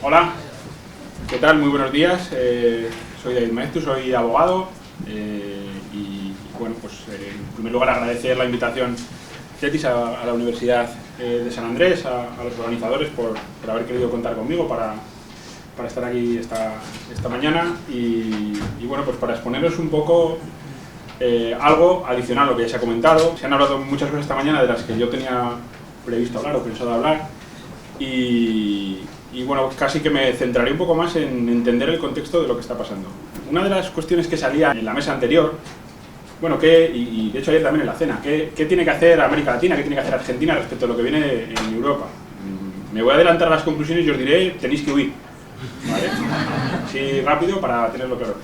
Hola, ¿qué tal? Muy buenos días. Soy David Maeztu, soy abogado y bueno, pues en primer lugar agradecer la invitación CETIS a la Universidad de San Andrés, a los organizadores por haber querido contar conmigo para estar aquí esta mañana y bueno, pues para exponeros un poco algo adicional a lo que ya se ha comentado. Se han hablado muchas cosas esta mañana de las que yo tenía previsto hablar o pensado hablar y bueno, casi que me centraré un poco más en entender el contexto de lo que está pasando. Una de las cuestiones que salía en la mesa anterior, bueno, y de hecho ayer también en la cena, ¿qué tiene que hacer América Latina, qué tiene que hacer Argentina respecto a lo que viene en Europa? Me voy a adelantar a las conclusiones y os diré, tenéis que huir, ¿vale? Sí, rápido para tenerlo claro.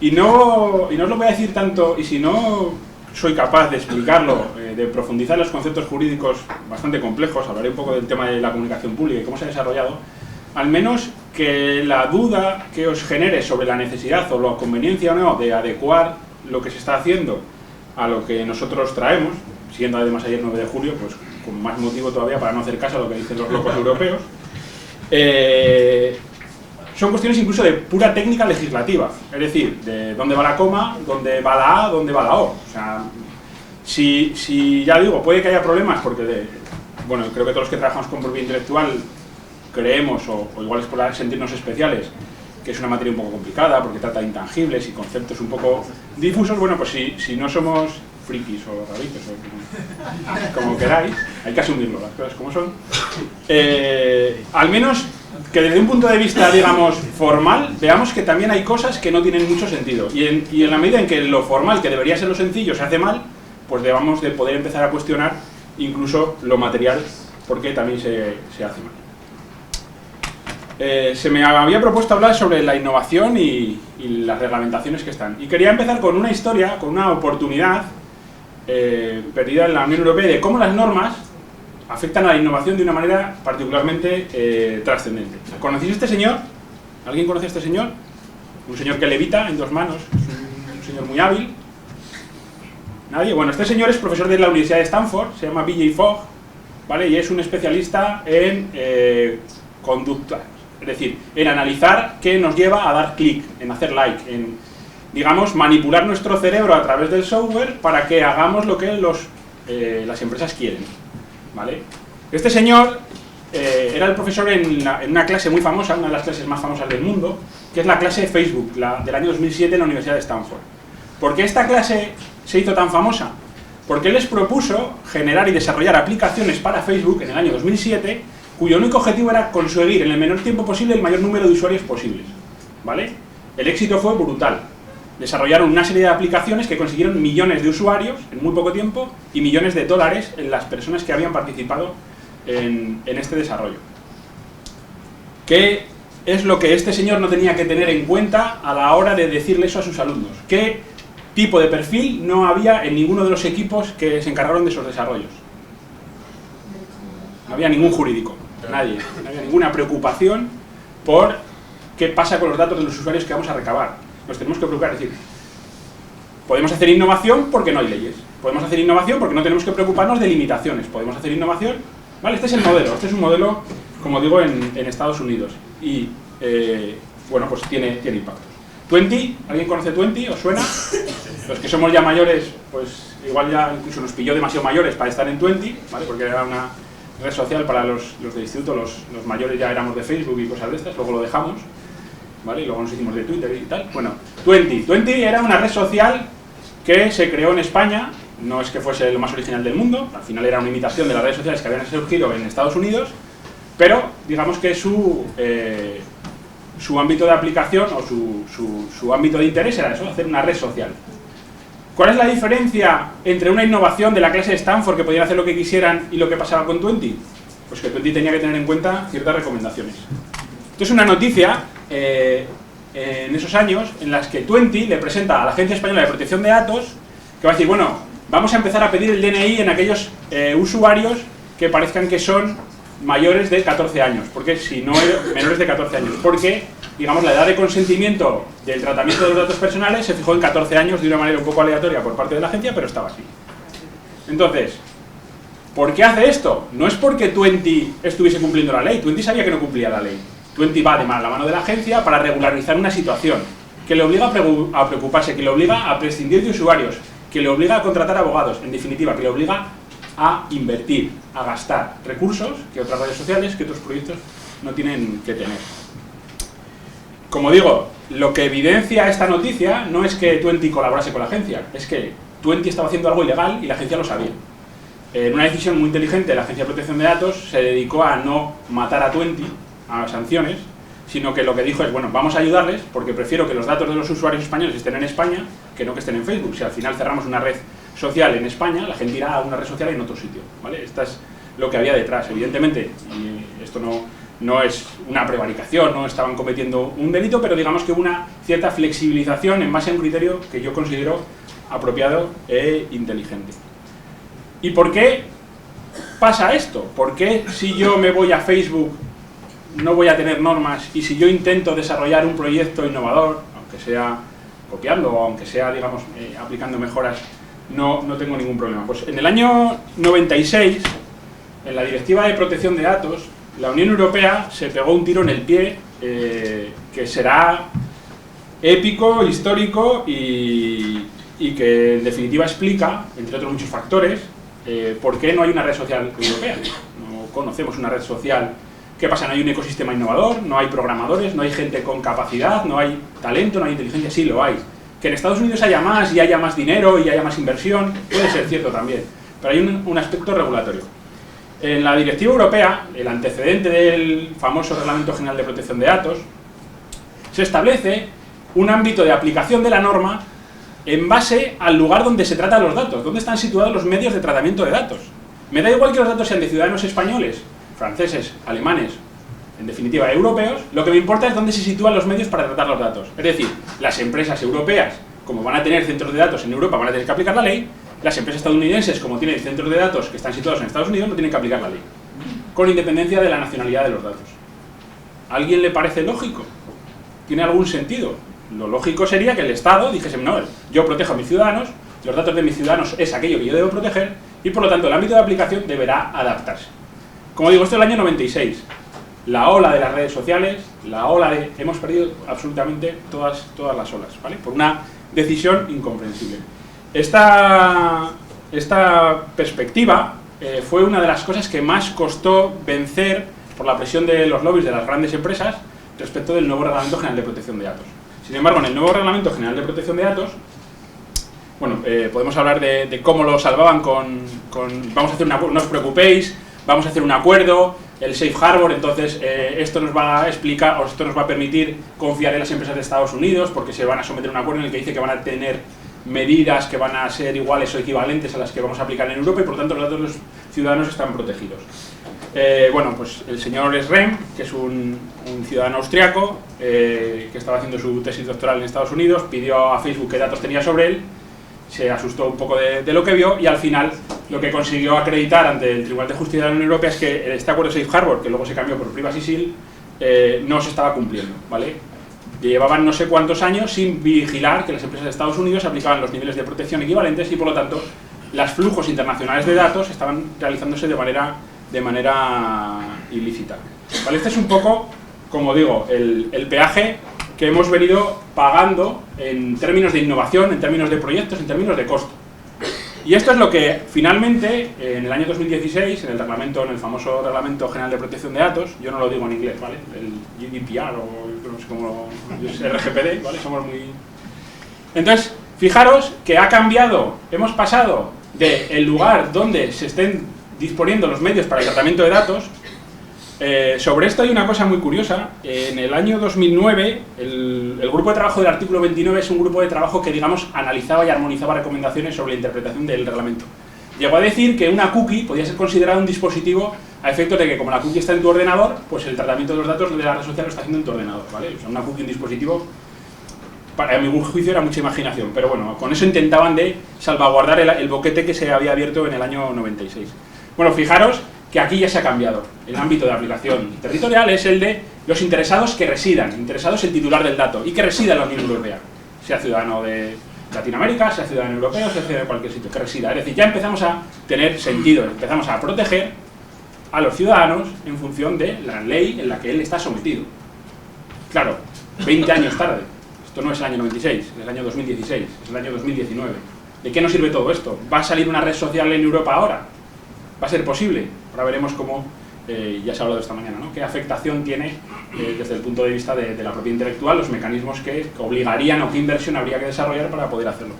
Y no os lo voy a decir tanto, y si no soy capaz de explicarlo, de profundizar en los conceptos jurídicos bastante complejos, hablaré un poco del tema de la comunicación pública y cómo se ha desarrollado, al menos que la duda que os genere sobre la necesidad o la conveniencia o no de adecuar lo que se está haciendo a lo que nosotros traemos, siendo además ayer 9 de julio, pues con más motivo todavía para no hacer caso a lo que dicen los locos europeos, son cuestiones incluso de pura técnica legislativa, es decir, de dónde va la coma, dónde va la A, dónde va la O. O sea, si ya digo, puede que haya problemas porque, bueno, creo que todos los que trabajamos con propiedad intelectual creemos, o igual es por sentirnos especiales, que es una materia un poco complicada porque trata de intangibles y conceptos un poco difusos. Bueno, pues si no somos frikis o raritos o como queráis, hay que asumirlo, las cosas como son, al menos que desde un punto de vista, digamos, formal, veamos que también hay cosas que no tienen mucho sentido y en la medida en que lo formal, que debería ser lo sencillo, se hace mal, pues debamos de poder empezar a cuestionar incluso lo material, porque también se hace mal. Se me había propuesto hablar sobre la innovación y las reglamentaciones que están. Y quería empezar con una historia, con una oportunidad perdida en la Unión Europea de cómo las normas afectan a la innovación de una manera particularmente trascendente. ¿Conocéis a este señor? ¿Alguien conoce a este señor? Un señor que levita en dos manos, es un señor muy hábil. ¿Nadie? Bueno, este señor es profesor de la Universidad de Stanford, se llama B.J. Fogg, ¿vale? Y es un especialista en conducta. Es decir, en analizar qué nos lleva a dar clic, en hacer like, en, digamos, manipular nuestro cerebro a través del software para que hagamos lo que las empresas quieren, ¿vale? Este señor era el profesor en una clase muy famosa, una de las clases más famosas del mundo, que es la clase de Facebook, del año 2007 en la Universidad de Stanford. ¿Por qué esta clase se hizo tan famosa? Porque él les propuso generar y desarrollar aplicaciones para Facebook en el año 2007, cuyo único objetivo era conseguir en el menor tiempo posible el mayor número de usuarios posibles, ¿vale? El éxito fue brutal. Desarrollaron una serie de aplicaciones que consiguieron millones de usuarios en muy poco tiempo y millones de dólares en las personas que habían participado en este desarrollo. ¿Qué es lo que este señor no tenía que tener en cuenta a la hora de decirle eso a sus alumnos? ¿Qué tipo de perfil no había en ninguno de los equipos que se encargaron de esos desarrollos? No había ningún jurídico. Nadie, no había ninguna preocupación por qué pasa con los datos de los usuarios que vamos a recabar. Nos tenemos que preocupar, es decir, podemos hacer innovación porque no hay leyes, podemos hacer innovación porque no tenemos que preocuparnos de limitaciones, podemos hacer innovación, ¿vale? Este es el modelo, este es un modelo, como digo, en Estados Unidos y, bueno, pues tiene impactos. Twenty, ¿alguien conoce Twenty? ¿Os suena? Los que somos ya mayores, pues igual ya incluso nos pilló demasiado mayores para estar en Twenty, ¿vale? Porque era una red social para los de instituto, los mayores ya éramos de Facebook y cosas de estas, luego lo dejamos, ¿vale? Y luego nos hicimos de Twitter y tal. Bueno, Twenty era una red social que se creó en España, no es que fuese lo más original del mundo, al final era una imitación de las redes sociales que habían surgido en Estados Unidos, pero digamos que su ámbito de aplicación o su ámbito de interés era eso, hacer una red social. ¿Cuál es la diferencia entre una innovación de la clase de Stanford que podían hacer lo que quisieran y lo que pasaba con Twenty? Pues que Twenty tenía que tener en cuenta ciertas recomendaciones. Esto es una noticia en esos años en las que Twenty le presenta a la Agencia Española de Protección de Datos que va a decir, bueno, vamos a empezar a pedir el DNI en aquellos usuarios que parezcan que son mayores de 14 años, porque si no menores de 14 años, porque, digamos, la edad de consentimiento del tratamiento de los datos personales se fijó en 14 años de una manera un poco aleatoria por parte de la agencia, pero estaba así. Entonces, ¿por qué hace esto? No es porque Twenty estuviese cumpliendo la ley, Twenty sabía que no cumplía la ley. Twenty va de la mano de la agencia para regularizar una situación que le obliga a preocuparse, que le obliga a prescindir de usuarios, que le obliga a contratar abogados, en definitiva, que le obliga a invertir, a gastar recursos que otras redes sociales, que otros proyectos no tienen que tener. Como digo, lo que evidencia esta noticia no es que Twenty colaborase con la agencia, es que Twenty estaba haciendo algo ilegal y la agencia lo sabía. En una decisión muy inteligente, la Agencia de Protección de Datos se dedicó a no matar a Twenty, a sanciones, sino que lo que dijo es, bueno, vamos a ayudarles porque prefiero que los datos de los usuarios españoles estén en España que no que estén en Facebook. Si al final cerramos una red social en España, la gente irá a una red social en otro sitio, ¿vale? Esto es lo que había detrás. Evidentemente, y esto no es una prevaricación, no estaban cometiendo un delito, pero digamos que hubo una cierta flexibilización en base a un criterio que yo considero apropiado e inteligente. ¿Y por qué pasa esto? ¿Por qué si yo me voy a Facebook no voy a tener normas y si yo intento desarrollar un proyecto innovador, aunque sea copiando o aunque sea, digamos, aplicando mejoras, no tengo ningún problema? Pues en el año 96, en la Directiva de Protección de Datos, la Unión Europea se pegó un tiro en el pie que será épico, histórico y que en definitiva explica, entre otros muchos factores, por qué no hay una red social europea. No conocemos una red social. ¿Qué pasa? ¿No hay un ecosistema innovador? ¿No hay programadores? ¿No hay gente con capacidad? ¿No hay talento? ¿No hay inteligencia? Sí, lo hay. Que en Estados Unidos haya más y haya más dinero y haya más inversión, puede ser cierto también. Pero hay un aspecto regulatorio. En la Directiva Europea, el antecedente del famoso Reglamento General de Protección de Datos, se establece un ámbito de aplicación de la norma en base al lugar donde se tratan los datos, donde están situados los medios de tratamiento de datos. Me da igual que los datos sean de ciudadanos españoles, franceses, alemanes, en definitiva europeos, lo que me importa es dónde se sitúan los medios para tratar los datos. Es decir, las empresas europeas, como van a tener centros de datos en Europa, van a tener que aplicar la ley. Las empresas estadounidenses, como tienen centros de datos que están situados en Estados Unidos, no tienen que aplicar la ley, con independencia de la nacionalidad de los datos. ¿A alguien le parece lógico? ¿Tiene algún sentido? Lo lógico sería que el Estado dijese, no, yo protejo a mis ciudadanos, los datos de mis ciudadanos es aquello que yo debo proteger, y por lo tanto el ámbito de aplicación deberá adaptarse. Como digo, esto es el año 96. La ola de las redes sociales, la ola de... Hemos perdido absolutamente todas las olas, ¿vale? Por una decisión incomprensible. Esta perspectiva fue una de las cosas que más costó vencer por la presión de los lobbies de las grandes empresas respecto del nuevo Reglamento General de Protección de Datos. Sin embargo, en el nuevo Reglamento General de Protección de Datos, bueno, podemos hablar de cómo lo salvaban con vamos a hacer no os preocupéis, vamos a hacer un acuerdo, el Safe Harbor, entonces esto nos va a explicar, o esto nos va a permitir confiar en las empresas de Estados Unidos porque se van a someter a un acuerdo en el que dice que van a tener medidas que van a ser iguales o equivalentes a las que vamos a aplicar en Europa y por lo tanto los datos de los ciudadanos están protegidos. Bueno, pues el señor Schrems, que es un ciudadano austriaco que estaba haciendo su tesis doctoral en Estados Unidos, pidió a Facebook qué datos tenía sobre él, se asustó un poco de lo que vio y al final lo que consiguió acreditar ante el Tribunal de Justicia de la Unión Europea es que este acuerdo Safe Harbor, que luego se cambió por Privacy Shield, no se estaba cumpliendo, ¿vale? Llevaban no sé cuántos años sin vigilar que las empresas de Estados Unidos aplicaban los niveles de protección equivalentes y por lo tanto los flujos internacionales de datos estaban realizándose de manera ilícita. ¿Vale? Este es un poco, como digo, el peaje que hemos venido pagando en términos de innovación, en términos de proyectos, en términos de costo. Y esto es lo que finalmente, en el año 2016, en el famoso Reglamento General de Protección de Datos, yo no lo digo en inglés, ¿vale? El GDPR o no sé cómo es RGPD, ¿vale? Somos muy... Entonces, fijaros que ha cambiado, hemos pasado del lugar donde se estén disponiendo los medios para el tratamiento de datos. Sobre esto hay una cosa muy curiosa. En el año 2009, el grupo de trabajo del artículo 29 es un grupo de trabajo que, digamos, analizaba y armonizaba recomendaciones sobre la interpretación del reglamento. Llegó a decir que una cookie podía ser considerada un dispositivo a efectos de que, como la cookie está en tu ordenador, pues el tratamiento de los datos de la red social lo está haciendo en tu ordenador, ¿vale? O sea, una cookie, un dispositivo, para mi juicio era mucha imaginación, pero bueno, con eso intentaban de salvaguardar el boquete que se había abierto en el año 96. Bueno, fijaros que aquí ya se ha cambiado. El ámbito de aplicación territorial es el de los interesados que residan, interesados el titular del dato, y que resida en la Unión Europea, sea ciudadano de Latinoamérica, sea ciudadano europeo, sea ciudadano de cualquier sitio, que resida. Es decir, ya empezamos a tener sentido, empezamos a proteger a los ciudadanos en función de la ley en la que él está sometido. Claro, 20 años tarde. Esto no es el año 96, es el año 2016, es el año 2019. ¿De qué nos sirve todo esto? ¿Va a salir una red social en Europa ahora? ¿Va a ser posible? Ahora veremos cómo, ya se ha hablado esta mañana, ¿no? Qué afectación tiene desde el punto de vista de la propiedad intelectual, los mecanismos que obligarían o qué inversión habría que desarrollar para poder hacerlo.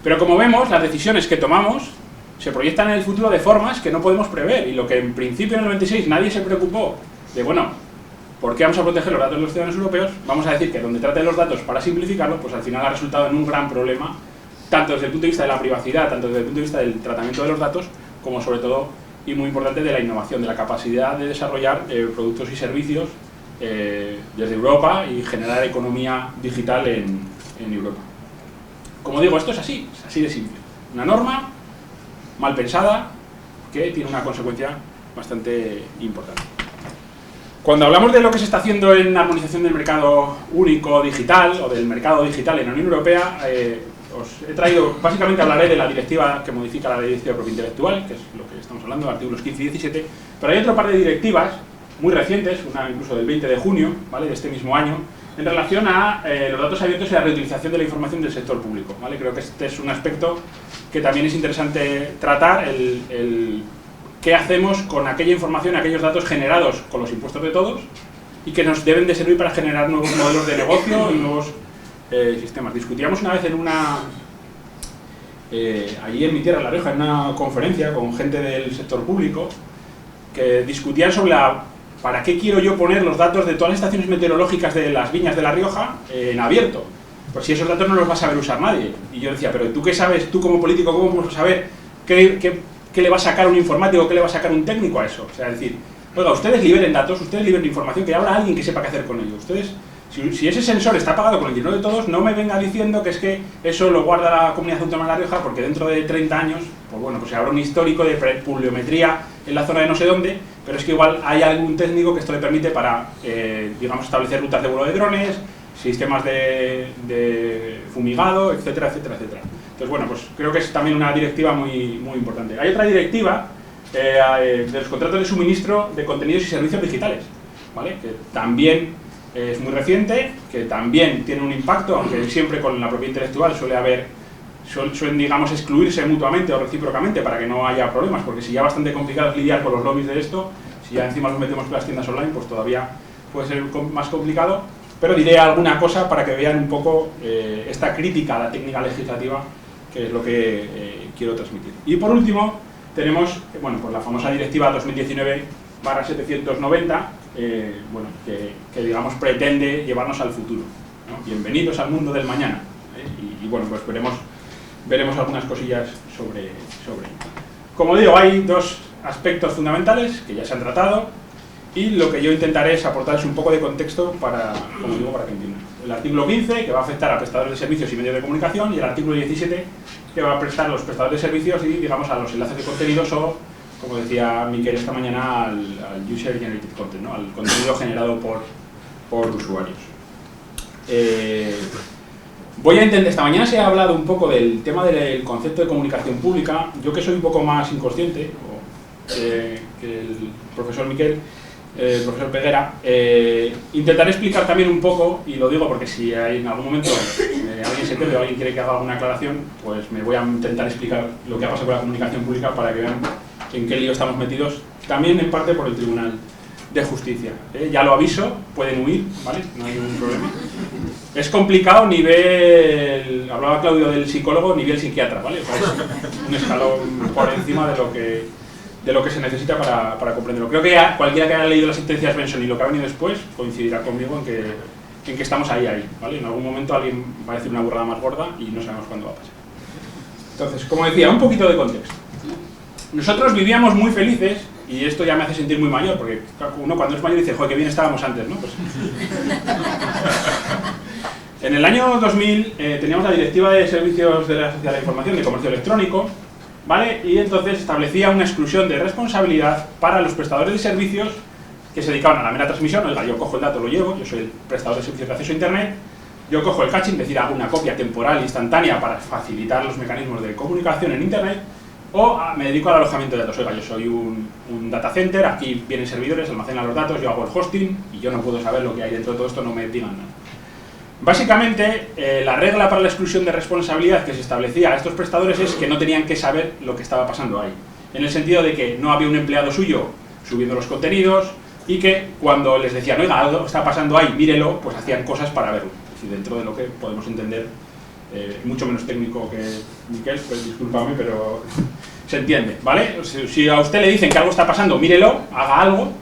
Pero como vemos, las decisiones que tomamos se proyectan en el futuro de formas que no podemos prever, y lo que en principio en el 96 nadie se preocupó de, bueno, ¿por qué vamos a proteger los datos de los ciudadanos europeos? Vamos a decir que donde traten los datos para simplificarlo, pues al final ha resultado en un gran problema, tanto desde el punto de vista de la privacidad, tanto desde el punto de vista del tratamiento de los datos, como sobre todo, y muy importante, de la innovación, de la capacidad de desarrollar productos y servicios desde Europa y generar economía digital en Europa. Como digo, esto es así de simple. Una norma mal pensada que tiene una consecuencia bastante importante. Cuando hablamos de lo que se está haciendo en la armonización del mercado único digital o del mercado digital en la Unión Europea, os he traído, básicamente hablaré de la directiva que modifica la Ley de Propiedad Intelectual, que es lo que estamos hablando, artículos 15 y 17, pero hay otro par de directivas muy recientes, una incluso del 20 de junio, ¿vale?, de este mismo año, en relación a los datos abiertos y la reutilización de la información del sector público, ¿vale? Creo que este es un aspecto que también es interesante tratar, el qué hacemos con aquella información, aquellos datos generados con los impuestos de todos y que nos deben de servir para generar nuevos modelos de negocio y nuevos sistemas. Discutíamos una vez en allí en mi tierra, en La Rioja, en una conferencia con gente del sector público, que discutían sobre ¿para qué quiero yo poner los datos de todas las estaciones meteorológicas de las viñas de La Rioja en abierto? Pues si esos datos no los va a saber usar nadie. Y yo decía, pero ¿tú qué sabes, tú como político, cómo puedes saber qué le va a sacar un informático, qué le va a sacar un técnico a eso? O sea, es decir, oiga, ustedes liberen datos, ustedes liberen información, que habrá alguien que sepa qué hacer con ello. Ustedes, si ese sensor está pagado con el dinero de todos, no me venga diciendo que es que eso lo guarda la Comunidad Autónoma de La Rioja, porque dentro de 30 años, pues bueno, pues habrá un histórico de pluviometría en la zona de no sé dónde, pero es que igual hay algún técnico que esto le permite para, digamos, establecer rutas de vuelo de drones, sistemas de fumigado, etcétera, etcétera, etcétera. Entonces, bueno, pues creo que es también una directiva muy, muy importante. Hay otra directiva de los contratos de suministro de contenidos y servicios digitales, ¿vale?, que también es muy reciente, que también tiene un impacto, aunque siempre con la propiedad intelectual suelen, digamos, excluirse mutuamente o recíprocamente para que no haya problemas, porque si ya bastante complicado es lidiar con los lobbies de esto, si ya encima los metemos con las tiendas online, pues todavía puede ser más complicado, pero diré alguna cosa para que vean un poco esta crítica a la técnica legislativa, que es lo que quiero transmitir. Y por último, tenemos, bueno, pues la famosa directiva 2019/790, bueno, que digamos pretende llevarnos al futuro, ¿no? Bienvenidos al mundo del mañana, y bueno, pues veremos algunas cosillas sobre ello. Como digo, hay dos aspectos fundamentales que ya se han tratado, y lo que yo intentaré es aportarles un poco de contexto para, como digo, para que entiendan. El artículo 15, que va a afectar a prestadores de servicios y medios de comunicación, y el artículo 17, que va a prestar a los prestadores de servicios y, digamos, a los enlaces de contenidos o, como decía Miquel esta mañana, al User Generated Content, ¿no?, al contenido generado por usuarios. Voy a intentar, esta mañana se ha hablado un poco del tema del concepto de comunicación pública. Yo, que soy un poco más inconsciente que el profesor Miquel, el profesor Peguera, intentaré explicar también un poco, y lo digo porque si en algún momento alguien se pierde o alguien quiere que haga alguna aclaración, pues me voy a intentar explicar lo que ha pasado con la comunicación pública para que vean en qué lío estamos metidos, también en parte por el Tribunal de Justicia. Ya lo aviso, pueden huir, ¿vale?, no hay ningún problema. Es complicado nivel, hablaba Claudio del psicólogo, nivel psiquiatra, ¿vale? O sea, es un escalón por encima de lo que se necesita para comprenderlo. Creo que cualquiera que haya leído las sentencias Benson y lo que ha venido después coincidirá conmigo en que estamos ahí, ¿vale? En algún momento alguien va a decir una burrada más gorda y no sabemos cuándo va a pasar. Entonces, como decía, un poquito de contexto. Nosotros vivíamos muy felices, y esto ya me hace sentir muy mayor, porque uno cuando es mayor dice, joder, qué bien estábamos antes, ¿no? Pues, en el año 2000 teníamos la Directiva de Servicios de la Sociedad de Información de Comercio Electrónico, ¿vale? Y entonces establecía una exclusión de responsabilidad para los prestadores de servicios que se dedicaban a la mera transmisión. Oiga, yo cojo el dato, lo llevo, yo soy el prestador de servicios de acceso a Internet, yo cojo el caching, es decir, hago una copia temporal instantánea para facilitar los mecanismos de comunicación en Internet, O me dedico al alojamiento de datos. Oiga, yo soy un data center, aquí vienen servidores, almacenan los datos, yo hago el hosting y yo no puedo saber lo que hay dentro de todo esto, no me digan nada. Básicamente, la regla para la exclusión de responsabilidad que se establecía a estos prestadores es que no tenían que saber lo que estaba pasando ahí. En el sentido de que no había un empleado suyo subiendo los contenidos y que cuando les decían, oiga, algo está pasando ahí, mírelo, pues hacían cosas para verlo. Es decir, dentro de lo que podemos entender, mucho menos técnico que Miquel, pues discúlpame, pero se entiende, ¿vale? Si a usted le dicen que algo está pasando, mírelo, haga algo.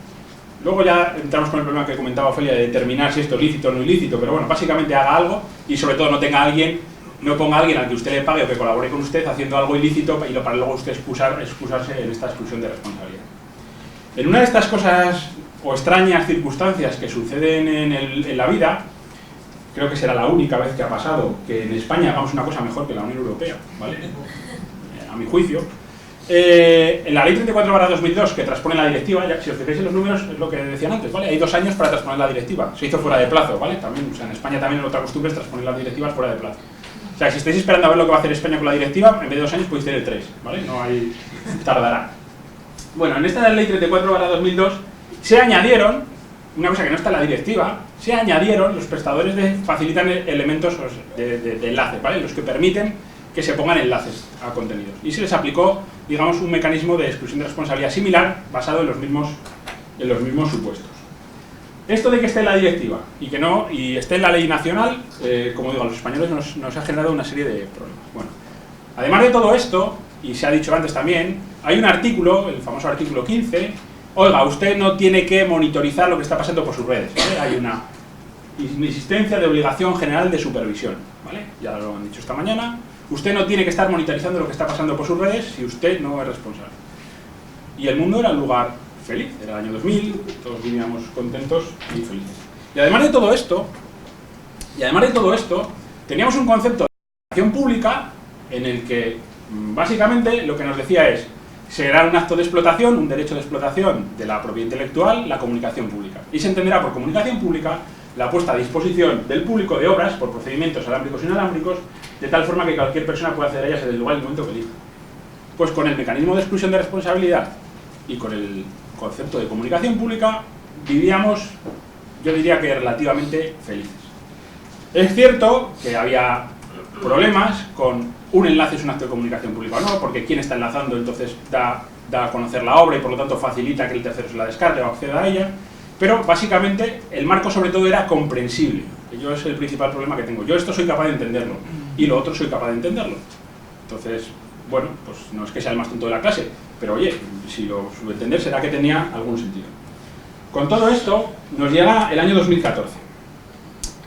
Luego ya entramos con el problema que comentaba Ofelia de determinar si esto es lícito o no ilícito, pero bueno, básicamente haga algo y sobre todo no ponga a alguien al que usted le pague o que colabore con usted haciendo algo ilícito y para luego usted excusarse en esta exclusión de responsabilidad. En una de estas cosas o extrañas circunstancias que suceden en la vida, creo que será la única vez que ha pasado que en España hagamos una cosa mejor que la Unión Europea, ¿vale? A mi juicio. En la ley 34/2002 que transpone la directiva, ya, si os fijáis en los números, es lo que decían antes, ¿vale? Hay 2 años para transponer la directiva. Se hizo fuera de plazo, ¿vale? También, o sea, en España también otra costumbre es transponer las directivas fuera de plazo. O sea, si estáis esperando a ver lo que va a hacer España con la directiva, en vez de 2 años podéis tener 3, ¿vale? No hay... tardará. Bueno, en esta ley 34/2002 se añadieron, una cosa que no está en la directiva, se añadieron los prestadores facilitan elementos de enlace, ¿vale? Los que permiten que se pongan enlaces a contenidos. Y se les aplicó, digamos, un mecanismo de exclusión de responsabilidad similar basado en los mismos supuestos. Esto de que esté en la directiva y que no, y esté en la ley nacional, como digo, a los españoles nos ha generado una serie de problemas. Bueno, además de todo esto, y se ha dicho antes también, hay un artículo, el famoso artículo 15, oiga, usted no tiene que monitorizar lo que está pasando por sus redes, ¿vale? Hay una insistencia de obligación general de supervisión, ¿vale? Ya lo han dicho esta mañana. Usted no tiene que estar monitorizando lo que está pasando por sus redes si usted no es responsable. Y el mundo era un lugar feliz, era el año 2000, todos vivíamos contentos y felices. Y además de todo esto, teníamos un concepto de acción pública en el que básicamente lo que nos decía es será un acto de explotación, un derecho de explotación de la propiedad intelectual, la comunicación pública. Y se entenderá por comunicación pública la puesta a disposición del público de obras por procedimientos alámbricos e inalámbricos, de tal forma que cualquier persona pueda acceder a ellas en el lugar y el momento que elija. Pues con el mecanismo de exclusión de responsabilidad y con el concepto de comunicación pública vivíamos, yo diría que relativamente felices. Es cierto que había problemas con un enlace es un acto de comunicación pública o no, porque quien está enlazando entonces da a conocer la obra y por lo tanto facilita que el tercero se la descargue o acceda a ella, pero básicamente el marco sobre todo era comprensible. Yo es el principal problema que tengo. Yo esto soy capaz de entenderlo y lo otro soy capaz de entenderlo. Entonces, bueno, pues no es que sea el más tonto de la clase, pero oye, si lo subentender será que tenía algún sentido. Con todo esto nos llega el año 2014.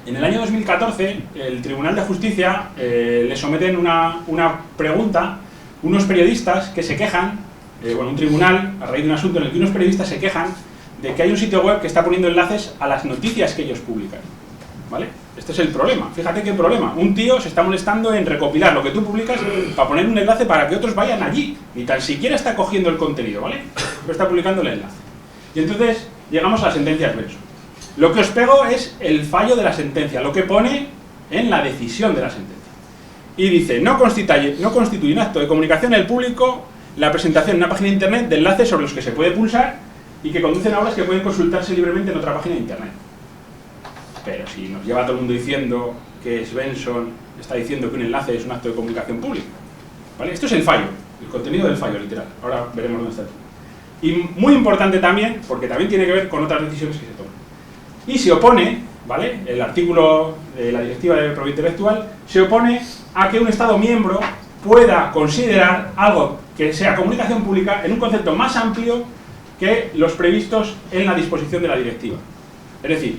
En el año 2014 el Tribunal de Justicia le someten una pregunta unos periodistas que se quejan, un tribunal a raíz de un asunto en el que unos periodistas se quejan de que hay un sitio web que está poniendo enlaces a las noticias que ellos publican, ¿vale? Este es el problema, fíjate qué problema. Un tío se está molestando en recopilar lo que tú publicas para poner un enlace para que otros vayan allí, ni tan siquiera está cogiendo el contenido, ¿vale? Pero está publicando el enlace. Y entonces llegamos a la sentencia adverso. Lo que os pego es el fallo de la sentencia, lo que pone en la decisión de la sentencia. Y dice, no constituye un acto de comunicación al público la presentación en una página de internet de enlaces sobre los que se puede pulsar y que conducen a obras que pueden consultarse libremente en otra página de internet. Pero si nos lleva todo el mundo diciendo que Svensson está diciendo que un enlace es un acto de comunicación pública, ¿vale? Esto es el fallo, el contenido del fallo, literal. Ahora veremos dónde está. Y muy importante también, porque también tiene que ver con otras decisiones que se toman. Y se opone, ¿vale? El artículo de la Directiva de Propiedad Intelectual se opone a que un Estado miembro pueda considerar algo que sea comunicación pública en un concepto más amplio que los previstos en la disposición de la directiva. Es decir,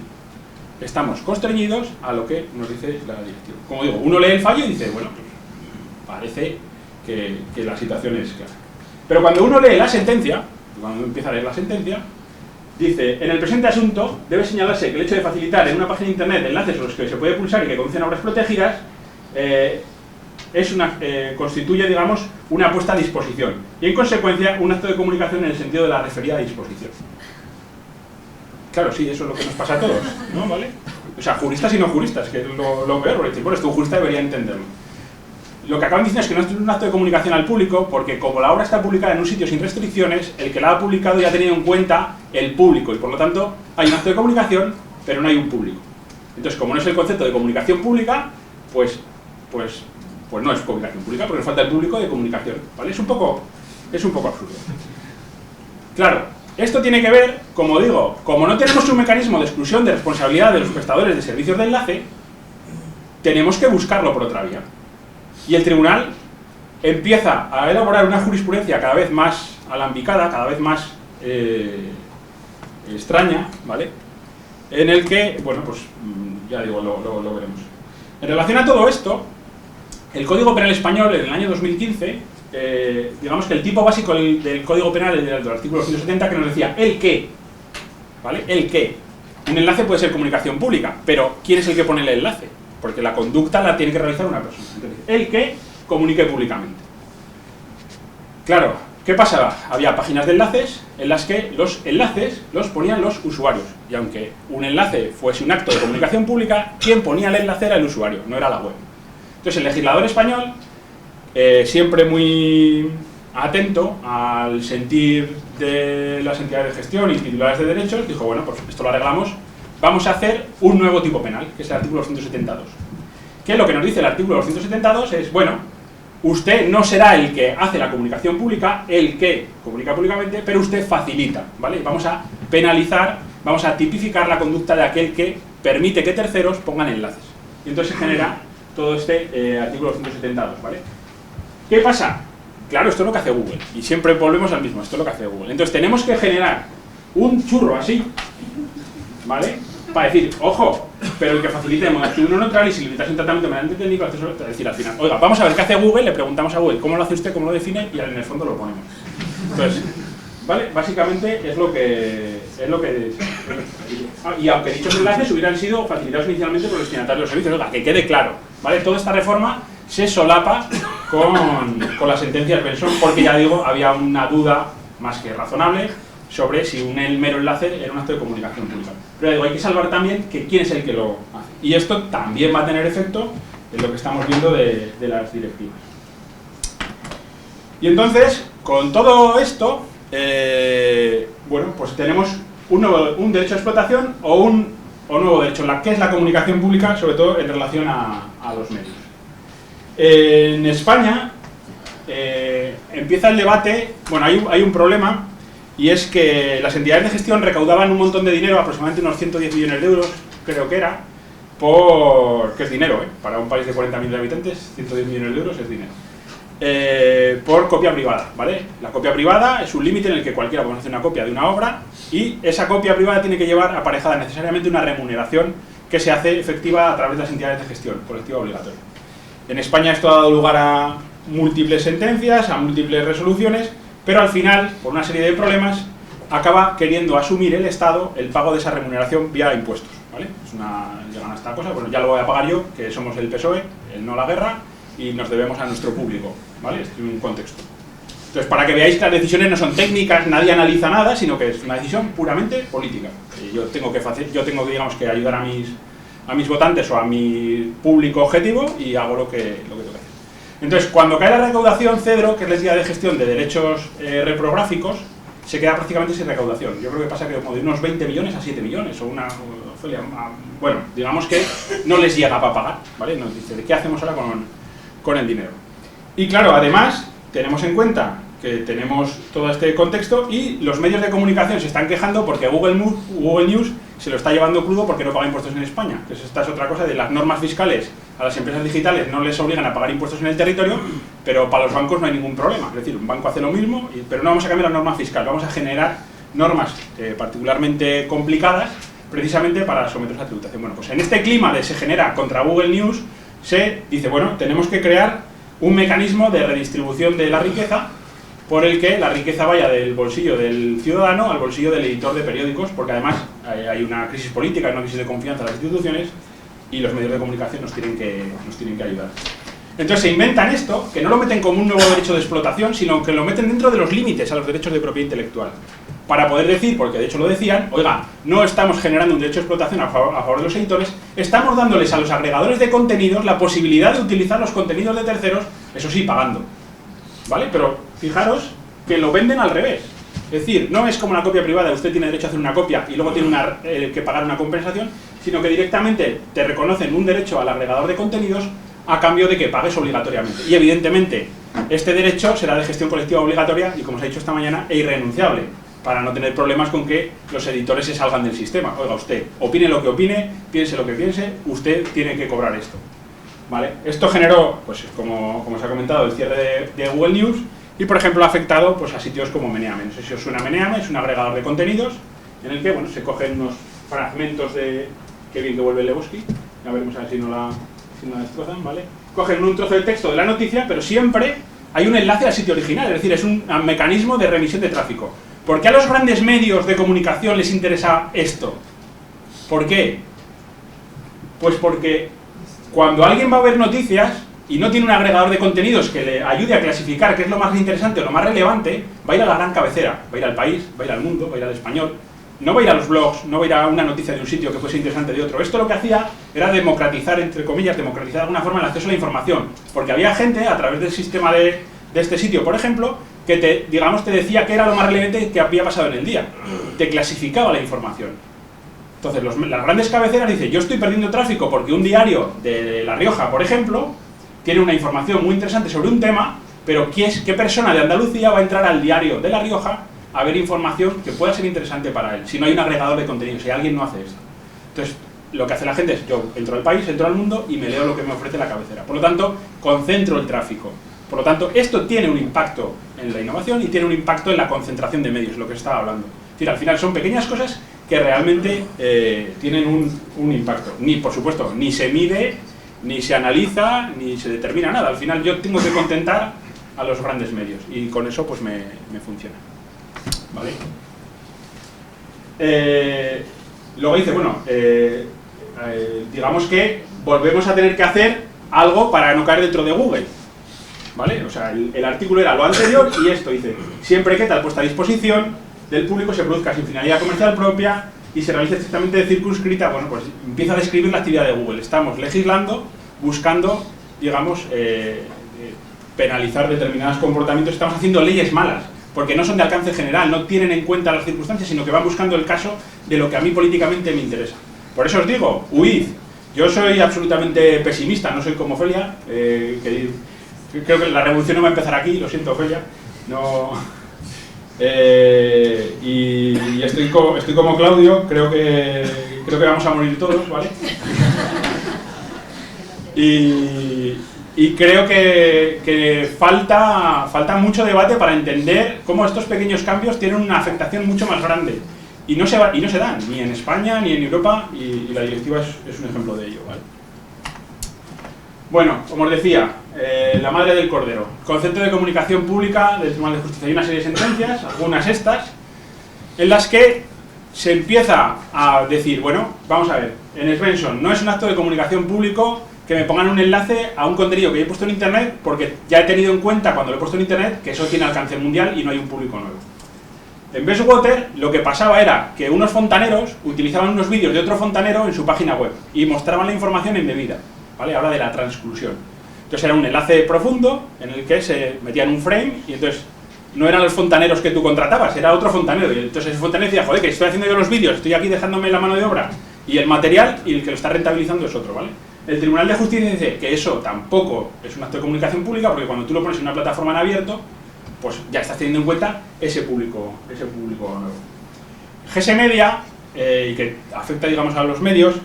estamos constreñidos a lo que nos dice la directiva. Como digo, uno lee el fallo y dice, bueno, pues parece que la situación es clara. Pero cuando uno lee la sentencia, cuando empieza a leer la sentencia, dice, en el presente asunto debe señalarse que el hecho de facilitar en una página de internet enlaces sobre los que se puede pulsar y que conducen a obras protegidas constituye, digamos, una puesta a disposición y en consecuencia un acto de comunicación en el sentido de la referida disposición. Claro, sí, eso es lo que nos pasa a todos, ¿no? ¿Vale? O sea, juristas y no juristas, que es lo peor, porque decir, bueno, esto un jurista debería entenderlo. lo que acaban diciendo es que no es un acto de comunicación al público, porque como la obra está publicada en un sitio sin restricciones, el que la ha publicado ya ha tenido en cuenta el público, y por lo tanto hay un acto de comunicación, pero no hay un público. Entonces, como no es el concepto de comunicación pública, pues no es comunicación pública, porque nos falta el público de comunicación, ¿vale? Es un poco absurdo. Claro, esto tiene que ver, como digo, como no tenemos un mecanismo de exclusión de responsabilidad de los prestadores de servicios de enlace, tenemos que buscarlo por otra vía. Y el tribunal empieza a elaborar una jurisprudencia cada vez más alambicada, cada vez más extraña, ¿vale? En el que, bueno, pues ya digo, lo veremos. En relación a todo esto, el Código Penal Español en el año 2015, digamos que el tipo básico del Código Penal, el del artículo 170, que nos decía el qué, ¿vale? El qué. Un enlace puede ser comunicación pública, pero ¿quién es el que pone el enlace? Porque la conducta la tiene que realizar una persona. Entonces, el que comunique públicamente. Claro, ¿qué pasaba? Había páginas de enlaces en las que los enlaces los ponían los usuarios. Y aunque un enlace fuese un acto de comunicación pública, quien ponía el enlace era el usuario, no era la web. Entonces el legislador español, siempre muy atento al sentir de las entidades de gestión y titulares de derechos, dijo, bueno, pues esto lo arreglamos. Vamos a hacer un nuevo tipo penal, que es el artículo 272. Que lo que nos dice el artículo 272 es, bueno, usted no será el que hace la comunicación pública, el que comunica públicamente, pero usted facilita, ¿vale? Vamos a penalizar, vamos a tipificar la conducta de aquel que permite que terceros pongan enlaces. Y entonces se genera todo este artículo 272, ¿vale? ¿Qué pasa? Claro, esto es lo que hace Google, y siempre volvemos al mismo, esto es lo que hace Google. Entonces tenemos que generar un churro así, ¿vale? Para decir, ojo, pero el que facilite de modo uno neutral y sin limitarse un tratamiento mediante técnico, es decir, al final, oiga, vamos a ver qué hace Google, le preguntamos a Google cómo lo hace usted, cómo lo define, y en el fondo lo ponemos. Entonces, ¿vale? Básicamente es lo que y aunque dichos enlaces hubieran sido facilitados inicialmente por el destinatario de los servicios, oiga, que quede claro, ¿vale? Toda esta reforma se solapa con las sentencias Benson, porque ya digo, había una duda más que razonable sobre si un mero enlace era un acto de comunicación pública. Pero digo, hay que salvar también que quién es el que lo hace. Y esto también va a tener efecto en lo que estamos viendo de las directivas. Y entonces, con todo esto, bueno, pues tenemos un derecho a explotación o un nuevo derecho, que es la comunicación pública, sobre todo en relación a los medios. En España empieza el debate, bueno, hay un problema, y es que las entidades de gestión recaudaban un montón de dinero, aproximadamente unos 110 millones de euros, creo que era, que es dinero, para un país de 40.000 de habitantes, 110 millones de euros es dinero, por copia privada, ¿vale? La copia privada es un límite en el que cualquiera puede hacer una copia de una obra, y esa copia privada tiene que llevar aparejada necesariamente una remuneración que se hace efectiva a través de las entidades de gestión, colectiva obligatoria. En España esto ha dado lugar a múltiples sentencias, a múltiples resoluciones, pero al final, por una serie de problemas, acaba queriendo asumir el Estado el pago de esa remuneración vía impuestos, ¿vale? Llegan a esta cosa, bueno, ya lo voy a pagar yo, que somos el PSOE, el no a la guerra, y nos debemos a nuestro público, ¿vale? Esto es un contexto. Entonces, para que veáis que las decisiones no son técnicas, nadie analiza nada, sino que es una decisión puramente política. Y yo tengo que, digamos, que ayudar a mis votantes o a mi público objetivo y hago lo que tengo que hacer. Entonces, cuando cae la recaudación, CEDRO, que es la entidad de gestión de derechos reprográficos, se queda prácticamente sin recaudación. Yo creo que pasa que como de unos 20 millones a 7 millones, o bueno, digamos que no les llega para pagar, ¿vale? Nos dice, ¿de qué hacemos ahora con el dinero? Y claro, además, tenemos en cuenta que tenemos todo este contexto y los medios de comunicación se están quejando porque Google News se lo está llevando crudo porque no paga impuestos en España. Entonces esta es otra cosa de las normas fiscales. A las empresas digitales no les obligan a pagar impuestos en el territorio, pero para los bancos no hay ningún problema. Es decir, un banco hace lo mismo, pero no vamos a cambiar la norma fiscal, vamos a generar normas particularmente complicadas precisamente para someterse a tributación. Bueno, pues en este clima de se genera contra Google News, se dice, bueno, tenemos que crear un mecanismo de redistribución de la riqueza por el que la riqueza vaya del bolsillo del ciudadano al bolsillo del editor de periódicos, porque además hay una crisis política, una crisis de confianza en las instituciones y los medios de comunicación nos tienen que ayudar. Entonces se inventan esto, que no lo meten como un nuevo derecho de explotación, sino que lo meten dentro de los límites a los derechos de propiedad intelectual. para poder decir, porque de hecho lo decían, oiga, no estamos generando un derecho de explotación a favor de los editores, estamos dándoles a los agregadores de contenidos la posibilidad de utilizar los contenidos de terceros, eso sí, pagando. ¿Vale? Pero fijaros que lo venden al revés. Es decir, no es como la copia privada, usted tiene derecho a hacer una copia y luego tiene que pagar una compensación, sino que directamente te reconocen un derecho al agregador de contenidos a cambio de que pagues obligatoriamente. Y evidentemente, este derecho será de gestión colectiva obligatoria y, como os he dicho esta mañana, e irrenunciable, para no tener problemas con que los editores se salgan del sistema. Oiga, usted, opine lo que opine, piense lo que piense, usted tiene que cobrar esto. ¿Vale? Esto generó, pues como se ha comentado, el cierre de Google News y, por ejemplo, ha afectado pues, a sitios como Meneame. No sé si os suena Meneame, es un agregador de contenidos en el que bueno, se cogen unos fragmentos de... Qué bien que vuelve Lebowski, ya veremos a ver si no la destrozan, ¿vale? Cogen un trozo de texto de la noticia, pero siempre hay un enlace al sitio original, es decir, es un mecanismo de remisión de tráfico. ¿Por qué a los grandes medios de comunicación les interesa esto? ¿Por qué? Pues porque cuando alguien va a ver noticias y no tiene un agregador de contenidos que le ayude a clasificar qué es lo más interesante o lo más relevante, va a ir a la gran cabecera, va a ir al País, va a ir al Mundo, va a ir al Español, no va a ir a los blogs, no va a ir a una noticia de un sitio que fuese interesante de otro. Esto lo que hacía era democratizar, entre comillas, democratizar de alguna forma el acceso a la información, porque había gente a través del sistema de este sitio, por ejemplo, que te decía qué era lo más relevante que había pasado en el día, te clasificaba la información. Entonces, las grandes cabeceras dicen, yo estoy perdiendo tráfico porque un diario de La Rioja, por ejemplo, tiene una información muy interesante sobre un tema, pero ¿qué persona de Andalucía va a entrar al diario de La Rioja a ver información que pueda ser interesante para él, si no hay un agregador de contenido, si alguien no hace esto? Entonces, lo que hace la gente es, yo entro al País, entro al Mundo y me leo lo que me ofrece la cabecera. Por lo tanto, concentro el tráfico. Por lo tanto, esto tiene un impacto en la innovación y tiene un impacto en la concentración de medios, lo que se estaba hablando. Es decir, al final son pequeñas cosas que realmente tienen un impacto. Por supuesto, ni se mide, ni se analiza, ni se determina nada. Al final yo tengo que contentar a los grandes medios y con eso pues me funciona. ¿Vale? Luego dice, bueno, digamos que volvemos a tener que hacer algo para no caer dentro de Google. ¿Vale? O sea, el artículo era lo anterior y esto dice, siempre que tal puesta a disposición del público se produzca sin finalidad comercial propia y se realice estrictamente circunscrita, bueno, pues empieza a describir la actividad de Google. Estamos legislando, buscando, digamos, penalizar determinados comportamientos, estamos haciendo leyes malas, porque no son de alcance general, no tienen en cuenta las circunstancias, sino que van buscando el caso de lo que a mí políticamente me interesa. Por eso os digo, huid. Yo soy absolutamente pesimista, no soy como Ofelia, creo que la revolución no va a empezar aquí, lo siento, Ofelia. No, y estoy como Claudio, creo que vamos a morir todos, ¿vale? Y creo que falta mucho debate para entender cómo estos pequeños cambios tienen una afectación mucho más grande. Y no se dan, ni en España, ni en Europa, y la directiva es un ejemplo de ello, ¿vale? Bueno, como os decía, la madre del cordero. Concepto de comunicación pública del Tribunal de Justicia. Hay una serie de sentencias, algunas estas, en las que se empieza a decir, bueno, vamos a ver, en Svensson no es un acto de comunicación público que me pongan un enlace a un contenido que yo he puesto en Internet, porque ya he tenido en cuenta cuando lo he puesto en Internet que eso tiene alcance mundial y no hay un público nuevo. En Bestwater lo que pasaba era que unos fontaneros utilizaban unos vídeos de otro fontanero en su página web y mostraban la información embebida, ¿vale? Habla de la transclusión. Entonces era un enlace profundo en el que se metían un frame y entonces no eran los fontaneros que tú contratabas, era otro fontanero. Y entonces ese fontanero decía, joder, que estoy haciendo yo los vídeos, estoy aquí dejándome la mano de obra y el material, y el que lo está rentabilizando es otro, ¿vale? El Tribunal de Justicia dice que eso tampoco es un acto de comunicación pública, porque cuando tú lo pones en una plataforma en abierto, pues ya estás teniendo en cuenta ese público nuevo. GS Media, y que afecta, digamos, a los medios,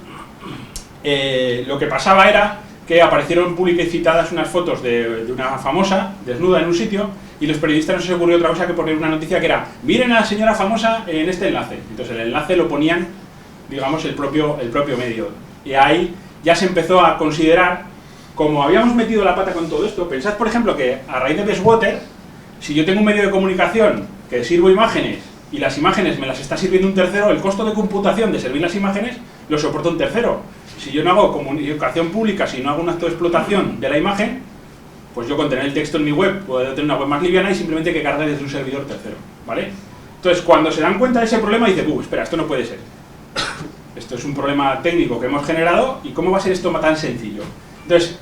lo que pasaba era que aparecieron publicitadas unas fotos de una famosa desnuda en un sitio, y los periodistas no se les ocurrió otra cosa que poner una noticia que era, miren a la señora famosa en este enlace. Entonces el enlace lo ponían, digamos, el propio medio. Y ahí ya se empezó a considerar, como habíamos metido la pata con todo esto, pensad, por ejemplo, que a raíz de Bestwater, si yo tengo un medio de comunicación que sirvo imágenes y las imágenes me las está sirviendo un tercero, el costo de computación de servir las imágenes lo soporta un tercero. Si yo no hago comunicación pública, si no hago un acto de explotación de la imagen, pues yo con tener el texto en mi web puedo tener una web más liviana y simplemente que cargue desde un servidor tercero, ¿vale? Entonces, cuando se dan cuenta de ese problema, dicen, espera, esto no puede ser. Esto es un problema técnico que hemos generado, ¿y cómo va a ser esto tan sencillo? Entonces,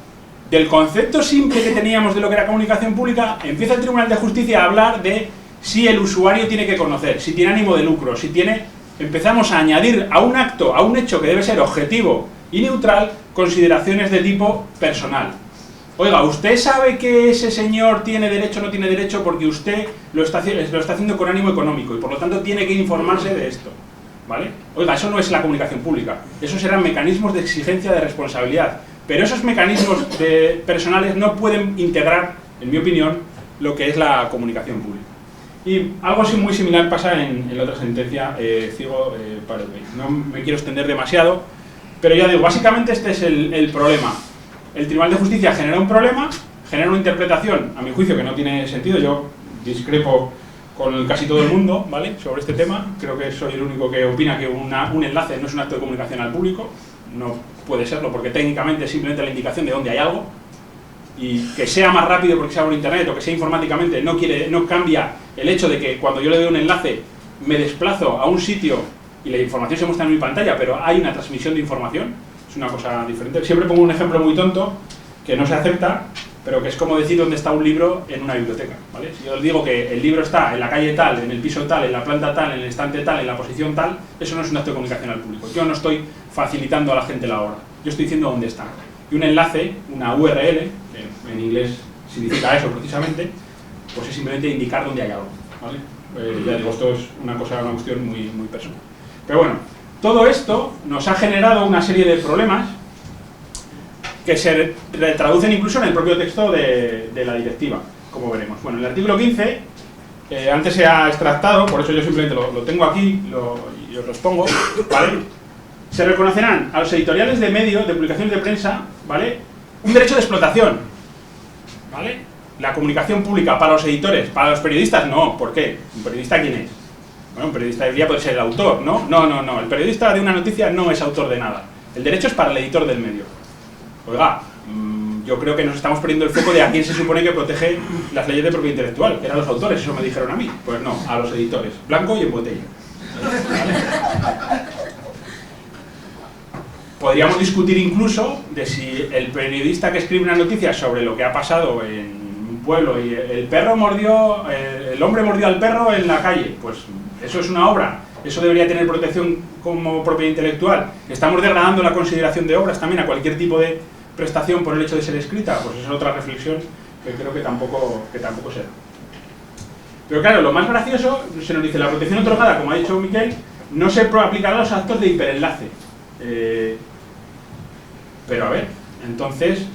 del concepto simple que teníamos de lo que era comunicación pública, empieza el Tribunal de Justicia a hablar de si el usuario tiene que conocer, si tiene ánimo de lucro, si tiene... Empezamos a añadir a un acto, a un hecho que debe ser objetivo y neutral, consideraciones de tipo personal. Oiga, ¿usted sabe que ese señor tiene derecho o no tiene derecho porque usted lo está haciendo con ánimo económico y por lo tanto tiene que informarse de esto? ¿Vale? Oiga, eso no es la comunicación pública, esos serán mecanismos de exigencia de responsabilidad, pero esos mecanismos personales no pueden integrar, en mi opinión, lo que es la comunicación pública. Y algo así muy similar pasa en la otra sentencia, no me quiero extender demasiado, pero ya digo, básicamente este es el problema. El Tribunal de Justicia genera un problema, genera una interpretación, a mi juicio, que no tiene sentido. Yo discrepo con casi todo el mundo, ¿vale?, sobre este tema. Creo que soy el único que opina que un enlace no es un acto de comunicación al público. No puede serlo, porque técnicamente es simplemente la indicación de dónde hay algo. Y que sea más rápido porque sea por internet o que sea informáticamente no cambia el hecho de que cuando yo le doy un enlace me desplazo a un sitio y la información se muestra en mi pantalla, pero hay una transmisión de información. Es una cosa diferente. Siempre pongo un ejemplo muy tonto que no se acepta, pero que es como decir dónde está un libro en una biblioteca, ¿vale? Si yo digo que el libro está en la calle tal, en el piso tal, en la planta tal, en el estante tal, en la posición tal, eso no es un acto de comunicación al público. Yo no estoy facilitando a la gente la obra, yo estoy diciendo dónde está. Y un enlace, una URL, que en inglés significa eso precisamente, pues es simplemente indicar dónde hay algo, ¿vale? Ya digo, esto es una cuestión muy, muy personal. Pero bueno, todo esto nos ha generado una serie de problemas que se traducen incluso en el propio texto de la directiva, como veremos. Bueno, el artículo 15, antes se ha extractado, por eso yo simplemente lo tengo aquí y os los pongo, ¿vale? Se reconocerán a los editoriales de medios, de publicaciones de prensa, ¿vale?, un derecho de explotación, ¿vale? La comunicación pública para los editores, para los periodistas no. ¿Por qué? ¿Un periodista quién es? Bueno, un periodista debería poder ser el autor, ¿no? No. El periodista de una noticia no es autor de nada. El derecho es para el editor del medio. Oiga, yo creo que nos estamos perdiendo el foco de a quién se supone que protege las leyes de propiedad intelectual, que eran los autores, eso me dijeron a mí. Pues no, a los editores, blanco y en botella. ¿Vale? Podríamos discutir incluso de si el periodista que escribe una noticia sobre lo que ha pasado en un pueblo y el hombre mordió al perro en la calle, pues eso es una obra, eso debería tener protección como propiedad intelectual. Estamos degradando la consideración de obras también a cualquier tipo de prestación por el hecho de ser escrita, pues esa es otra reflexión que creo que tampoco se da. Pero claro, lo más gracioso, se nos dice, la protección otorgada, como ha dicho Miquel, no se aplicará a los actos de hiperenlace. Pero a ver, entonces,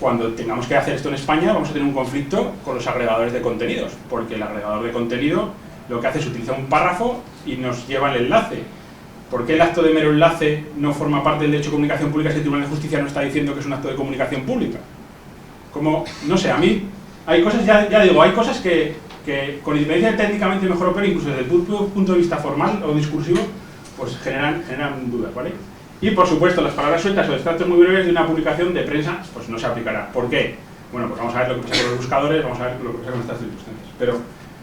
cuando tengamos que hacer esto en España, vamos a tener un conflicto con los agregadores de contenidos, porque el agregador de contenido lo que hace es utilizar un párrafo y nos lleva el enlace. ¿Por qué el acto de mero enlace no forma parte del derecho de comunicación pública si el Tribunal de Justicia no está diciendo que es un acto de comunicación pública? Como, no sé, a mí hay cosas, ya digo, hay cosas que con independencia de técnicamente mejor o peor, incluso desde el punto de vista formal o discursivo, pues generan dudas, ¿vale? Y por supuesto, las palabras sueltas o extractos muy breves de una publicación de prensa, pues no se aplicará. ¿Por qué? Bueno, pues vamos a ver lo que pasa con los buscadores, vamos a ver lo que pasa con estas circunstancias. Pero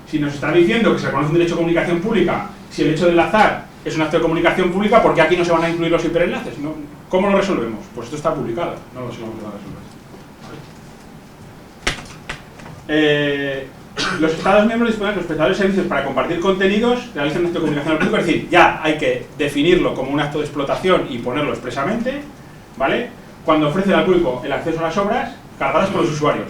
si nos está diciendo que se reconoce un derecho de comunicación pública, si el hecho de enlazar es un acto de comunicación pública, ¿por qué aquí no se van a incluir los hiperenlaces? ¿No? ¿Cómo lo resolvemos? Pues esto está publicado, no lo sé cómo se va a resolver. Los Estados miembros disponen de los prestadores de servicios para compartir contenidos, realizan un acto de comunicación al público, es decir, ya hay que definirlo como un acto de explotación y ponerlo expresamente, ¿vale? Cuando ofrecen al público el acceso a las obras cargadas por los usuarios.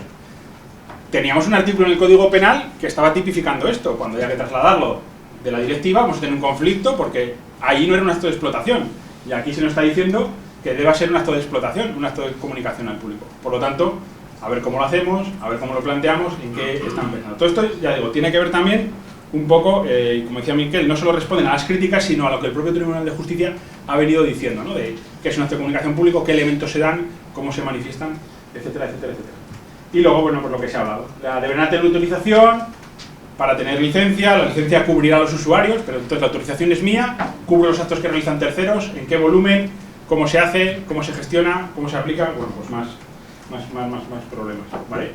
Teníamos un artículo en el Código Penal que estaba tipificando esto. Cuando haya que trasladarlo de la directiva, vamos a tener un conflicto porque allí no era un acto de explotación. Y aquí se nos está diciendo que deba ser un acto de explotación, un acto de comunicación al público. Por lo tanto, a ver cómo lo hacemos, a ver cómo lo planteamos, en qué están pensando. Todo esto, ya digo, tiene que ver también un poco, como decía Miquel, no solo responden a las críticas, sino a lo que el propio Tribunal de Justicia ha venido diciendo, ¿no? De qué es un acto de comunicación público, qué elementos se dan, cómo se manifiestan, etcétera, etcétera, etcétera. Y luego, bueno, pues lo que se ha hablado. Deberán tener autorización para tener licencia, la licencia cubrirá a los usuarios, pero entonces la autorización es mía, cubro los actos que realizan terceros, en qué volumen, cómo se hace, cómo se gestiona, cómo se aplica, bueno, pues más problemas, ¿vale?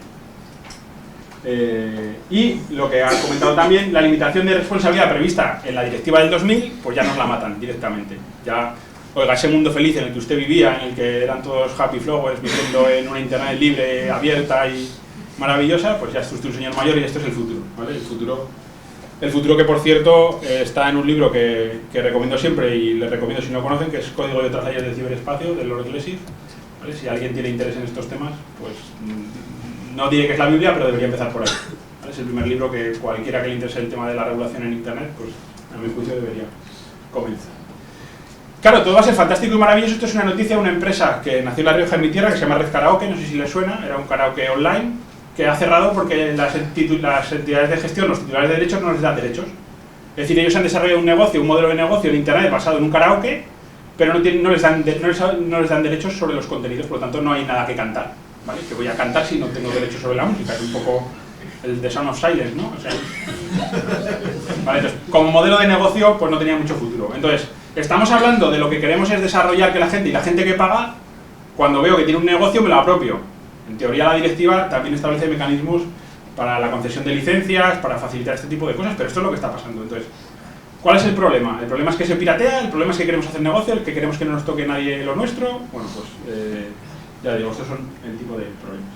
Y lo que ha comentado también, la limitación de responsabilidad prevista en la directiva del 2000, pues ya nos la matan directamente. Ya, oiga, ese mundo feliz en el que usted vivía, en el que eran todos happy flowers, viviendo en una internet libre, abierta y maravillosa, pues ya es usted un señor mayor y esto es el futuro, ¿vale? El futuro que, por cierto, está en un libro que recomiendo siempre y les recomiendo si no conocen, que es Código y otras leyes del ciberespacio, de Lord Lessig, ¿vale? Si alguien tiene interés en estos temas, pues no diré que es la Biblia, pero debería empezar por ahí, ¿vale? Es el primer libro que cualquiera que le interese el tema de la regulación en Internet, pues a mi juicio debería comenzar. Claro, todo va a ser fantástico y maravilloso. Esto es una noticia de una empresa que nació en La Rioja, en mi tierra, que se llama Red Karaoke, no sé si les suena, era un karaoke online, que ha cerrado porque las entidades de gestión, los titulares de derechos, no les dan derechos. Es decir, ellos han desarrollado un negocio, un modelo de negocio en Internet basado en un karaoke, pero no les dan derechos sobre los contenidos, por lo tanto no hay nada que cantar, ¿vale? Que voy a cantar si no tengo derechos sobre la música, es un poco el The Sound of Silence, ¿no? O sea, vale, entonces, como modelo de negocio, pues no tenía mucho futuro. Entonces, estamos hablando de lo que queremos es desarrollar que la gente, y la gente que paga, cuando veo que tiene un negocio, me lo apropio. En teoría la directiva también establece mecanismos para la concesión de licencias, para facilitar este tipo de cosas, pero esto es lo que está pasando. Entonces, ¿cuál es el problema? El problema es que se piratea, el problema es que queremos hacer negocio, el que queremos que no nos toque nadie lo nuestro. Bueno, pues ya digo, estos son el tipo de problemas.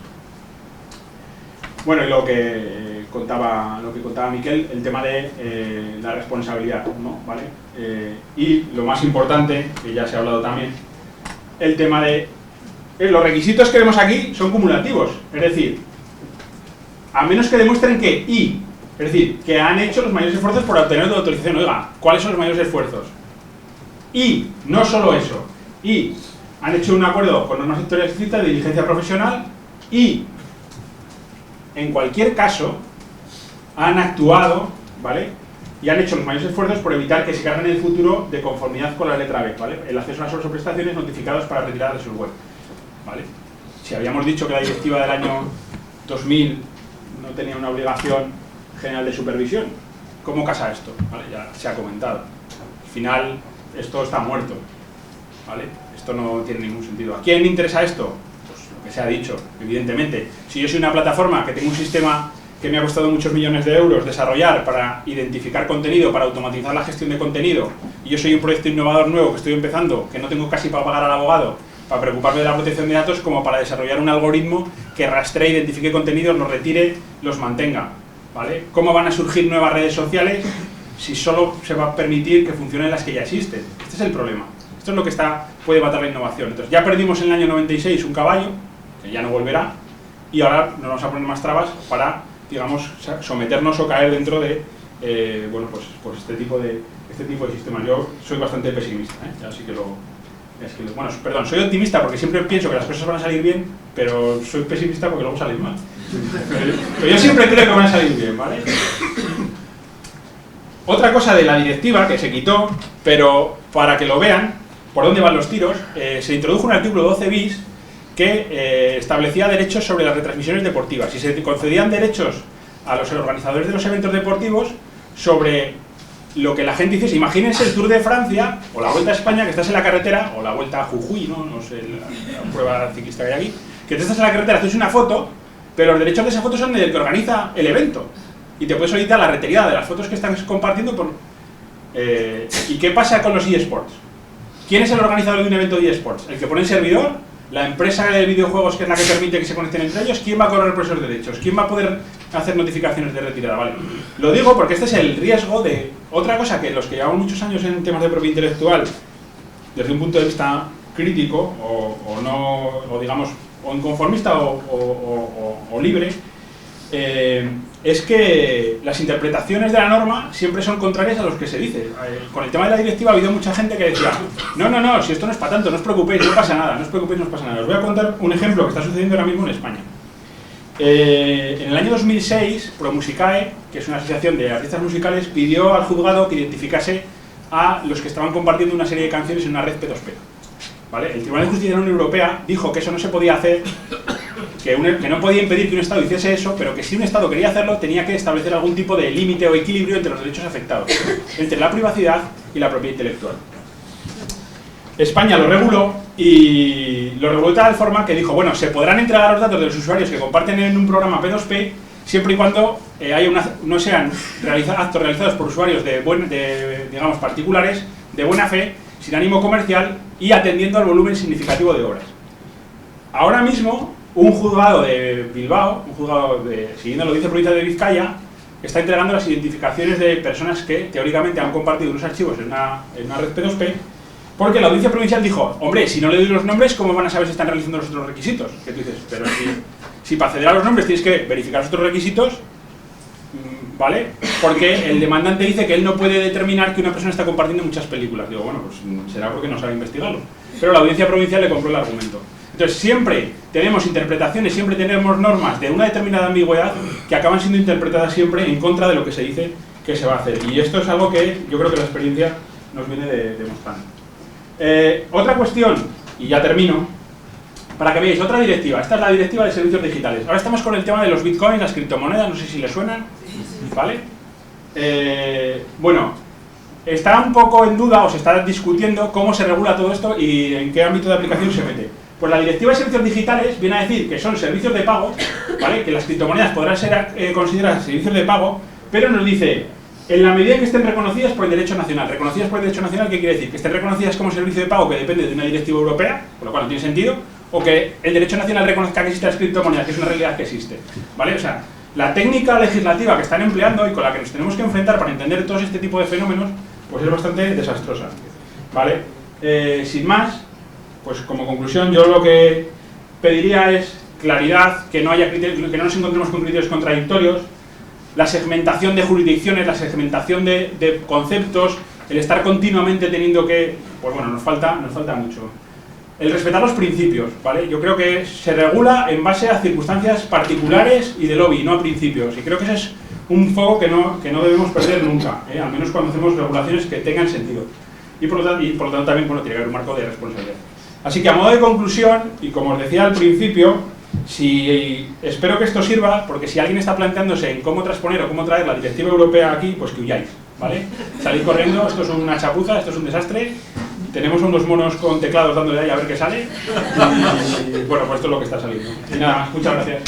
Bueno, y lo que contaba Miquel, el tema de la responsabilidad, ¿no? ¿Vale? Y lo más importante, que ya se ha hablado también, el tema de los requisitos que vemos aquí son cumulativos, es decir, a menos que demuestren que es decir, que han hecho los mayores esfuerzos por obtener la autorización. Oiga, ¿cuáles son los mayores esfuerzos? Y no solo eso, y han hecho un acuerdo con normas sectoriales estrictas de diligencia profesional y en cualquier caso han actuado, ¿vale? Y han hecho los mayores esfuerzos por evitar que se carguen en el futuro de conformidad con la letra B, ¿vale? El acceso a las horas o prestaciones notificados para retirada de su web, ¿vale? Si habíamos dicho que la directiva del año 2000 no tenía una obligación general de supervisión, ¿cómo casa esto? ¿Vale? Ya se ha comentado. Al final, esto está muerto, ¿vale? Esto no tiene ningún sentido. ¿A quién le interesa esto? Pues lo que se ha dicho, evidentemente. Si yo soy una plataforma que tengo un sistema que me ha costado muchos millones de euros desarrollar para identificar contenido, para automatizar la gestión de contenido, y yo soy un proyecto innovador nuevo que estoy empezando, que no tengo casi para pagar al abogado, para preocuparme de la protección de datos, como para desarrollar un algoritmo que rastree, identifique contenidos, los retire, los mantenga, ¿vale? ¿Cómo van a surgir nuevas redes sociales si solo se va a permitir que funcionen las que ya existen? Este es el problema. Esto es lo que puede matar la innovación. Entonces, ya perdimos en el año 96 un caballo, que ya no volverá, y ahora nos vamos a poner más trabas para, digamos, someternos o caer dentro de bueno, pues este tipo de sistemas. Yo soy bastante pesimista, ¿eh? Así que bueno, perdón, soy optimista porque siempre pienso que las cosas van a salir bien, pero soy pesimista porque luego salen mal. Pero yo siempre creo que van a salir bien, ¿vale? Otra cosa de la directiva que se quitó, pero para que lo vean por dónde van los tiros, se introdujo un artículo 12 bis que establecía derechos sobre las retransmisiones deportivas y se concedían derechos a los organizadores de los eventos deportivos sobre lo que la gente hiciese. Imagínense el Tour de Francia o la Vuelta a España, que estás en la carretera, o la Vuelta a Jujuy, no sé, la prueba ciclista que hay aquí, que tú estás en la carretera, haces una foto, pero los derechos de esa foto son del que organiza el evento y te puedes solicitar la retirada de las fotos que estás compartiendo ¿y qué pasa con los eSports? ¿Quién es el organizador de un evento de eSports? ¿El que pone el servidor? ¿La empresa de videojuegos que es la que permite que se conecten entre ellos? ¿Quién va a correr por esos derechos? ¿Quién va a poder hacer notificaciones de retirada? Vale. Lo digo porque este es el riesgo de otra cosa que los que llevamos muchos años en temas de propiedad intelectual, desde un punto de vista crítico o digamos, o inconformista o libre, es que las interpretaciones de la norma siempre son contrarias a los que se dice. Con el tema de la directiva ha habido mucha gente que decía no, si esto no es para tanto, no os preocupéis, no pasa nada, no os preocupéis, no os pasa nada. Os voy a contar un ejemplo que está sucediendo ahora mismo en España. En el año 2006, ProMusicae, que es una asociación de artistas musicales, pidió al juzgado que identificase a los que estaban compartiendo una serie de canciones en una red P2P. ¿Vale? El Tribunal de Justicia de la Unión Europea dijo que eso no se podía hacer, que no podía impedir que un Estado hiciese eso, pero que si un Estado quería hacerlo tenía que establecer algún tipo de límite o equilibrio entre los derechos afectados, entre la privacidad y la propiedad intelectual. España lo reguló y lo reguló de tal forma que dijo, bueno, se podrán entregar los datos de los usuarios que comparten en un programa P2P siempre y cuando no sean actos realizados por usuarios digamos, particulares, de buena fe, sin ánimo comercial y atendiendo al volumen significativo de obras. Ahora mismo, un juzgado de Bilbao, siguiendo la Audiencia Provincial de Vizcaya, está entregando las identificaciones de personas que teóricamente han compartido unos archivos en una red P2P, porque la Audiencia Provincial dijo, hombre, si no le doy los nombres, ¿cómo van a saber si están realizando los otros requisitos? Que tú dices, pero si para acceder a los nombres tienes que verificar los otros requisitos, ¿vale? Porque el demandante dice que él no puede determinar que una persona está compartiendo muchas películas. Digo, bueno, pues será porque no sabe investigarlo. Pero la Audiencia Provincial le compró el argumento. Entonces, siempre tenemos interpretaciones, siempre tenemos normas de una determinada ambigüedad que acaban siendo interpretadas siempre en contra de lo que se dice que se va a hacer. Y esto es algo que yo creo que la experiencia nos viene demostrando. Otra cuestión, y ya termino, para que veáis, otra directiva. Esta es la directiva de servicios digitales. Ahora estamos con el tema de los bitcoins, las criptomonedas, no sé si les suenan, ¿vale? Bueno, está un poco en duda o se está discutiendo cómo se regula todo esto y en qué ámbito de aplicación se mete. Pues la directiva de servicios digitales viene a decir que son servicios de pago, ¿vale? Que las criptomonedas podrán ser consideradas servicios de pago, pero nos dice, en la medida en que estén reconocidas por el derecho nacional. Reconocidas por el derecho nacional, ¿qué quiere decir? Que estén reconocidas como servicio de pago que depende de una directiva europea, por lo cual no tiene sentido, o que el derecho nacional reconozca que existen las criptomonedas, que es una realidad que existe, ¿vale? O sea, la técnica legislativa que están empleando y con la que nos tenemos que enfrentar para entender todo este tipo de fenómenos, pues es bastante desastrosa, ¿vale? Sin más, pues como conclusión, yo lo que pediría es claridad, que no haya criterios, que no nos encontremos con criterios contradictorios, la segmentación de jurisdicciones, la segmentación de conceptos, el estar continuamente teniendo que, pues bueno, nos falta mucho. El respetar los principios, ¿vale? Yo creo que se regula en base a circunstancias particulares y de lobby, no a principios. Y creo que ese es un foco que no debemos perder nunca, al menos cuando hacemos regulaciones que tengan sentido. Y por lo tanto también, bueno, tiene que haber un marco de responsabilidad. Así que a modo de conclusión, y como os decía al principio, espero que esto sirva, porque si alguien está planteándose en cómo transponer o cómo traer la directiva europea aquí, pues que huyáis, ¿vale? Salid corriendo, esto es una chapuza, esto es un desastre. Tenemos unos monos con teclados dándole ahí a ver qué sale. Y bueno, pues esto es lo que está saliendo. Y nada más, muchas gracias.